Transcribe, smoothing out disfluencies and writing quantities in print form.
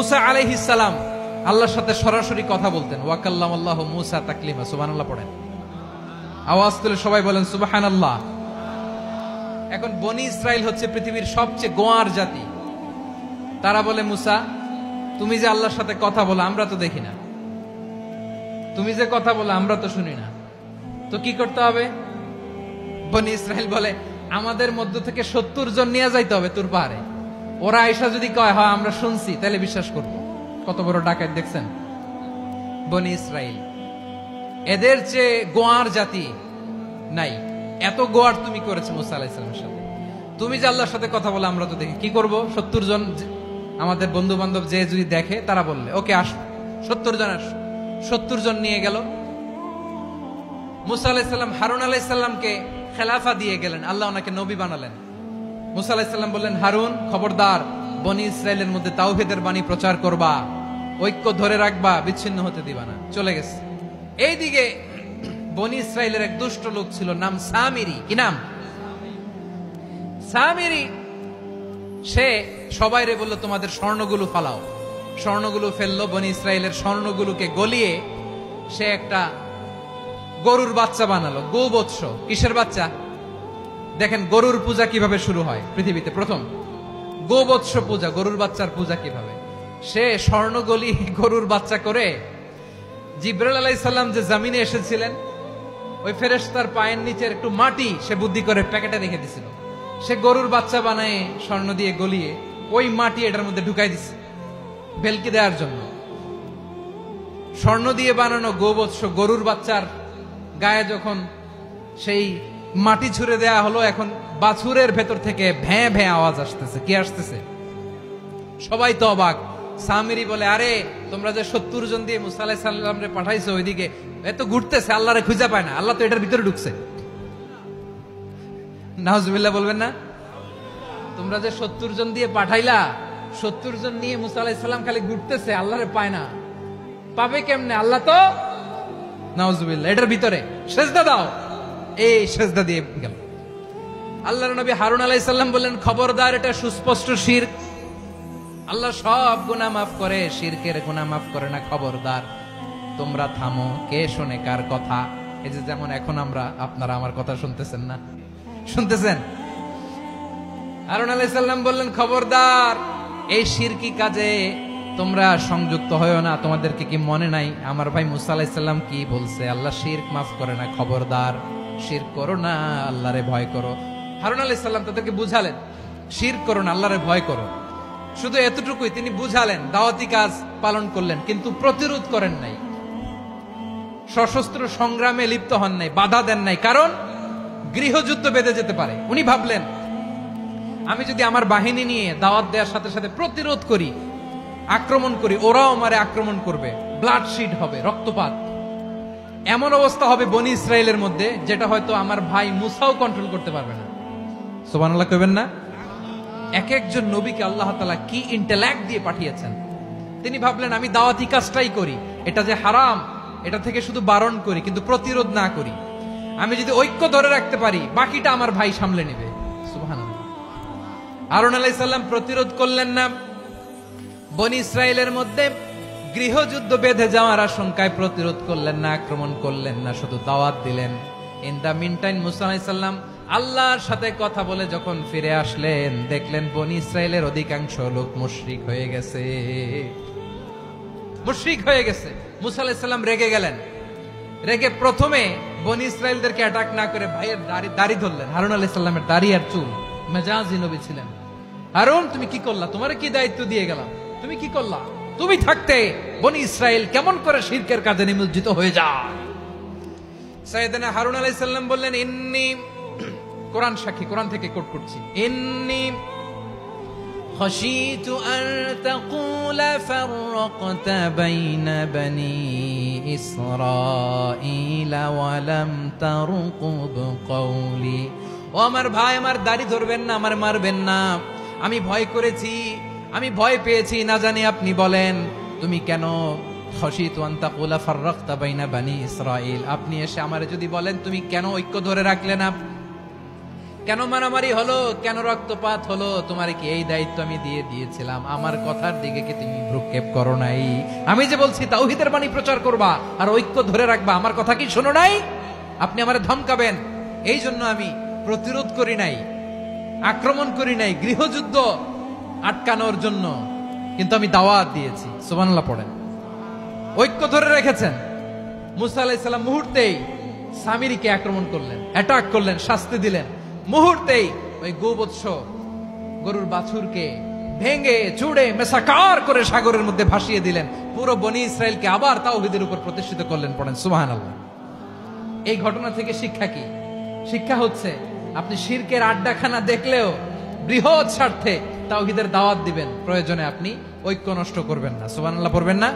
মুসা আলাইহিস সালাম আল্লাহর সাথে সরাসরি কথা বলতেন। ওয়াকাল্লামাল্লাহু মুসা তাকলিমা। সুবহানাল্লাহ পড়েন, আওয়াজ তুলে সবাই বলেন সুবহানাল্লাহ। এখন বনি ইসরাইল হচ্ছে পৃথিবীর সবচেয়ে গোয়ার জাতি। তারা বলে, মুসা তুমি যে আল্লাহর সাথে কথা বলো আমরা তো দেখি না, তুমি যে কথা বলো আমরা তো শুনি না, তো কি করতে হবে? বনি ইসরাইল বলে, আমাদের মধ্য থেকে 70 জন নিয়ে যাইতে হবে তুর পাহাড়ে। ওরা আয়েশা যদি কয় হয় আমরা শুনছি, তাহলে বিশ্বাস করব। কত বড় ডাকাত দেখছেন বনি ইসরাইল। এদের চেয়ে গোয়ার জাতি নাই। এত গোয়ার তুমি করেছো মুসা আলাইহিস সালামের সাথে। তুমি যে আল্লাহর সাথে কথা বলে আমরা তো দেখি, কি করব? 70 জন আমাদের বন্ধু বান্ধব যে যদি দেখে, তারা বললে ওকে আস, 70 জন আস। 70 জন নিয়ে গেল। মুসা আলাইহিস সালাম হারুন আলাইহিস সালামকে খেলাফা দিয়ে গেলেন, আল্লাহ ওনাকে নবী বানালেন। মুসা আলাইহিস সালাম বললেন, হারুন খবরদার, বনি ইসরাইলের মধ্যে তাওহীদের বাণী প্রচার করবা, ঐক্য ধরে রাখবা, বিচ্ছিন্ন হতে দিবা না। চলে গেছে। এইদিকে বনি ইসরাইলের এক দুষ্ট লোক ছিল, নাম সামিরি। কি নাম? সামিরি। সে সবাইরে বলল, তোমাদের স্বর্ণগুলো ফালাও। স্বর্ণগুলো ফেললো। বনি ইসরাইলের স্বর্ণগুলোকে গলিয়ে সে একটা গরুর বাচ্চা বানালো। গোবৎস। কিসের বাচ্চা? দেখেন গরুর পূজা কিভাবে শুরু হয় পৃথিবীতে প্রথম। গোবৎস পূজা, গরুর বাচ্চার পূজা কিভাবে। সে স্বর্ণ গলি গরুর বাচ্চা করে, জিবরাইল আলাইহিস সালাম যে জমিনে এসেছিলেন, ওই ফেরেশতার পায়ের নিচের একটু মাটি সে বুদ্ধি করে প্যাকেটে রেখে দিছিল। সে গরুর বাচ্চা বানায় স্বর্ণ দিয়ে গলিয়ে ওই মাটি এটার মধ্যে ঢুকাই দিছে ভেলকি দেওয়ার জন্য। স্বর্ণ দিয়ে বানানো গোবৎস গরুর বাচ্চার গায়ে যখন সেই মাটি ছুঁড়ে দেয়া হলো, এখন বাছুরের ভেতর থেকে ভ্যাঁ ভ্যাঁ আওয়াজ আসতেছে। কি আসতেছে? সবাই তো অবাক। সামিরি বলে, আরে তোমরা যে 70 জন দিয়ে মুসা আলাইহিস সালামরে পাঠাইছো ওইদিকে, এত ঘুরতেছে, আল্লাহরে খুঁজে পায় না, আল্লাহ তো এটার ভিতরে ঢুকছে। নাউজুবিল্লাহ বলবেন না? তোমরা যে 70 জন দিয়ে পাঠাইলা, 70 জন নিয়ে মুসা আলাইহিস সালাম খালি ঘুরতেছে, আল্লাহরে পায় না। পাবে কেমনে? আল্লাহ তো, নাউজুবিল্লাহ, এটার ভিতরে সেজদা দাও। এই সেজদা দিয়ে গেল। আল্লাহর নবী হারুন আলাইহিস সালাম বললেন, খবরদার, এটা সুস্পষ্ট শিরক। আল্লাহ সব গুনাহ মাফ করে, শিরকের গুনাহ মাফ করে না। খবরদার, তোমরা থামো। কে শোনে কার কথা? এই যে যেমন এখন আপনারা আমার কথা শুনতেছেন না? শুনতেছেন? হারুন আলাইহিস সালাম বললেন, খবরদার, এই শিরকি কাজে তোমরা সংযুক্ত হয়ো না। তোমাদেরকে কি মনে নাই আমার ভাই মুসা আলাইহিস সালাম কি বলছে? আল্লাহ শিরক মাফ করে না। খবরদার, শিরক করো না, আল্লাহরে ভয় করো। হারুন আলাইহিস সালাম তাদেরকে বুঝালেন, শিরক করো না, আল্লাহরে ভয় করো। শুধু এতটুকুই তিনি বুঝালেন, দাওয়াতি কাজ পালন করলেন, কিন্তু প্রতিরোধ করেন নাই, সশস্ত্র সংগ্রামে লিপ্ত হন নাই, বাধা দেন নাই। কারণ গৃহযুদ্ধ বেঁধে যেতে পারে। উনি ভাবলেন, আমি যদি আমার বাহিনী নিয়ে দাওয়াত দেওয়ার সাথে সাথে প্রতিরোধ করি, আক্রমণ করি, ওরাও আমারে আক্রমণ করবে, ব্লাডশিড হবে, রক্তপাত। এমন অবস্থা হবে বনি ইসরাইলের মধ্যে, যেটা হয়তো আমার ভাই মুসাও কন্ট্রোল করতে পারবে না। সুবহানাল্লাহ কইবেন না? এক একজন নবীকে আল্লাহ তাআলা কি ইন্টেলেক্ট দিয়ে পাঠিয়েছেন। তিনি ভাবলেন, আমি দাওয়াতি কাজটাই করি, এটা যে হারাম এটা থেকে শুধু বারণ করি, কিন্তু প্রতিরোধ না করি। আমি যদি ঐক্য ধরে রাখতে পারি, বাকিটা আমার ভাই সামলে নেবে। সুবহানাল্লাহ। হারুন আলাইহিস সালাম প্রতিরোধ করলেন না। বনি ইসরাইলের মধ্যে গৃহযুদ্ধ বেঁধে যাওয়ার আশঙ্কায় প্রতিরোধ করলেন না, আক্রমণ করলেন না, শুধু দাওয়াত দিলেন। ইন দা মিন টাইম মুসা আলাইহিস সালাম আল্লাহর সাথে কথা বলে যখন ফিরে আসলেন, দেখলেন বনি ইসরাইলের অধিকাংশ লোক মুশরিক হয়ে গেছে। মুশরিক হয়ে গেছে। মুসা আলাইহিস সালাম রেগে গেলেন। রেগে প্রথমে বনি ইসরাইলদেরকে অ্যাটাক না করে ভাইয়ের দাড়ি ধরলেন। হারুন আলাইহিস সালামের দাড়ি আর চুল। মেজাজি নবী ছিলেন। হারুন, তুমি কি করলা? তোমারে কি দায়িত্ব দিয়ে গেলাম? তুমি কি করলা? তুমি থাকতে বনি ইসরাইল কেমন করে শিরকের কাজে নিমজ্জিত হয়ে যায়? সাইয়েদনা হারুন আলাইহিস সালাম বললেন, ইন্নী, কোরআন সাক্ষী, কোরআন থেকে কোট করছি, ইন্নী খাশিতু আন তাকুলা ফাররাকতা বাইনা বনি ইসরাঈলা ওয়া লাম তারকুব কওলি। ও আমার ভাই, আমার দাড়ি ধরবেন না, আমার মারবেন না। আমি ভয় করেছি, আমি ভয় পেয়েছি, না জানি আপনি বলেন তুমি কেন খাশিতু আন তাকুলা ফাররাকতা বাইনা বনি ইসরাঈল, আপনি এসে আমারে যদি বলেন তুমি কেন ঐক্য ধরে রাখলে না, কেন মারামারি হলো, কেন রক্তপাত হলো? তোমার কি এই দায়িত্ব আমি দিয়ে দিয়েছিলাম? আমার কথার দিকে কি তুমি ভ্রুক্ষেপ করো নাই? আমি যে বলছি তাওহীদের বাণী প্রচার করবা আর ঐক্য ধরে রাখবা, আমার কথা কি শোনো নাই? আপনি আমারে ধমকাবেন, এই জন্য আমি প্রতিরোধ করি নাই, আক্রমণ করি নাই, গৃহযুদ্ধ আটকানোর জন্য কিন্তু আমি দাওয়াত দিয়েছি। সুবহানাল্লাহ পড়েন। ঐক্য ধরে রেখেছেন। মুসা আলাইহিস সালাম মুহূর্তেই সামিরীকে আক্রমণ করলেন, অ্যাটাক করলেন, শাস্তি দিলেন। মুহূর্তেই ওই গোবৎস গরুর বাছুরকে ভেঙে চুড়ে মেসাকার করে সাগরের মধ্যে ভাসিয়ে দিলেন। পুরো বনি ইসরায়েলকে আবার তাওহীদের উপর প্রতিষ্ঠিত করলেন। পড়েন সুবহানাল্লাহ। এই ঘটনা থেকে শিক্ষা কি? শিক্ষা হচ্ছে আপনি শিরকের আড্ডাখানা দেখলেও বৃহৎ স্বার্থে তাওহীদের দাওয়াত দিবেন, প্রয়োজনে আপনি ঐক্য নষ্ট করবেন না। সুবহানাল্লাহ পড়বেন না?